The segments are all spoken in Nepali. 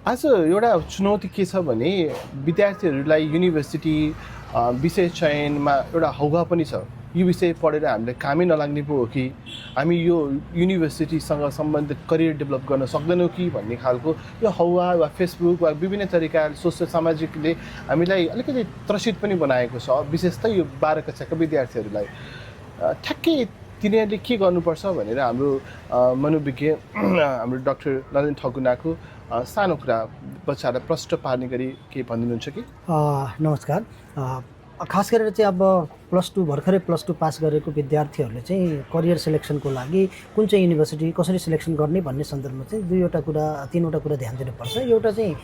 आज एउटा चुनौती के छ भने विद्यार्थीहरूलाई युनिभर्सिटी विषय चयनमा एउटा हौवा पनि छ। यो विषय पढेर हामीले कामै नलाग्ने पो हो कि हामी यो युनिभर्सिटीसँग सम्बन्धित करियर डेभलप गर्न सक्दैनौँ कि भन्ने खालको यो हौवा वा फेसबुक वा विभिन्न तरिका सोसियल सामाजिकले हामीलाई अलिकति त्रसित पनि बनाएको छ, विशेष त यो 12 कक्षाका विद्यार्थीहरूलाई। ठ्याक्कै तिनीहरूले के गर्नुपर्छ भनेर हाम्रो मनोविज्ञ हाम्रो डाक्टर नरेन ठकुनाको सानो कुरा बच्चालाई प्रष्ट पार्ने गरी के भनिदिनुहुन्छ कि? नमस्कार। खास गरेर चाहिँ अब भर्खरै प्लस टू पास गरेको विद्यार्थीहरूले चाहिँ करियर सिलेक्सनको लागि कुन चाहिँ युनिभर्सिटी कसरी सिलेक्सन गर्ने भन्ने सन्दर्भमा चाहिँ तीनवटा कुरा ध्यान दिनुपर्छ। एउटा चाहिँ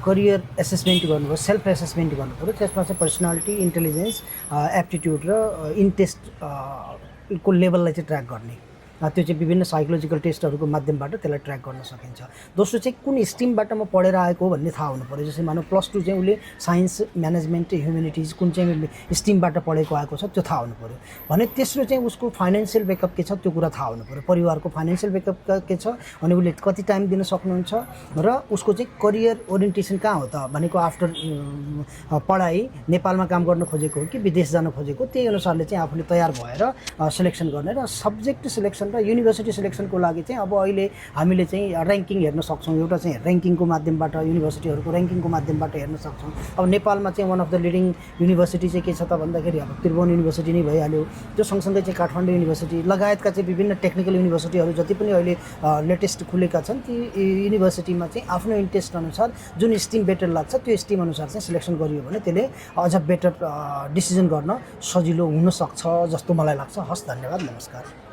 करियर एसेसमेन्ट गर्नुपर्छ, सेल्फ एसेसमेन्ट गर्नुपर्छ। त्यसमा चाहिँ पर्सनालिटी, इन्टेलिजेन्स, एप्टिट्युड र इन्टेस्ट को लेभललाई चाहिँ ट्र्याक गर्ने, त्यो चाहिँ विभिन्न साइकोलोजिकल टेस्टहरूको माध्यमबाट त्यसलाई ट्र्याक गर्न सकिन्छ। दोस्रो चाहिँ कुन स्ट्रिमबाट म पढेर आएको हो भन्ने थाहा हुनु पऱ्यो। जस्तै मानव प्लस टू चाहिँ उसले साइन्स, म्यानेजमेन्ट, ह्युमेनिटिज कुन चाहिँ स्ट्रिमबाट पढेको आएको छ त्यो थाहा हुनु पऱ्यो भने तेस्रो चाहिँ उसको फाइनेन्सियल ब्याकअप के छ त्यो कुरा थाहा हुनु पऱ्यो। परिवारको फाइनेन्सियल ब्याकअप के छ अनि उसले कति टाइम दिन सक्नुहुन्छ र उसको चाहिँ करियर ओरिएन्टेसन कहाँ हो त भनेको आफ्टर पढाइ नेपालमा काम गर्न खोजेको हो कि विदेश जान खोजेको, त्यही अनुसारले चाहिँ आफूले तयार भएर सिलेक्सन गर्ने र सब्जेक्ट सिलेक्सन र युनिभर्सिटी सिलेक्सनको लागि चाहिँ अब अहिले हामीले चाहिँ र्याङ्किङ हेर्न सक्छौँ। एउटा चाहिँ र्याङ्किङको माध्यमबाट युनिभर्सिटीहरूको र्याङ्किङको माध्यमबाट हेर्न सक्छौँ। अब नेपालमा चाहिँ one of the leading university चाहिँ के छ त भन्दाखेरि अब त्रिभुवन युनिभर्सिटी नै भइहाल्यो। त्यो सँगसँगै चाहिँ काठमाडौँ युनिभर्सिटी लगायतका चाहिँ विभिन्न टेक्निकल युनिभर्सिटीहरू जति पनि अहिले लेटेस्ट खुलेका छन् ती युनिभर्सिटीमा चाहिँ आफ्नो इन्ट्रेस्ट अनुसार जुन स्ट्रिम बेटर लाग्छ त्यो स्ट्रिम अनुसार चाहिँ सिलेक्सन गरियो भने त्यसले अझ बेटर डिसिजन गर्न सजिलो हुनसक्छ जस्तो मलाई लाग्छ। हस्, धन्यवाद, नमस्कार।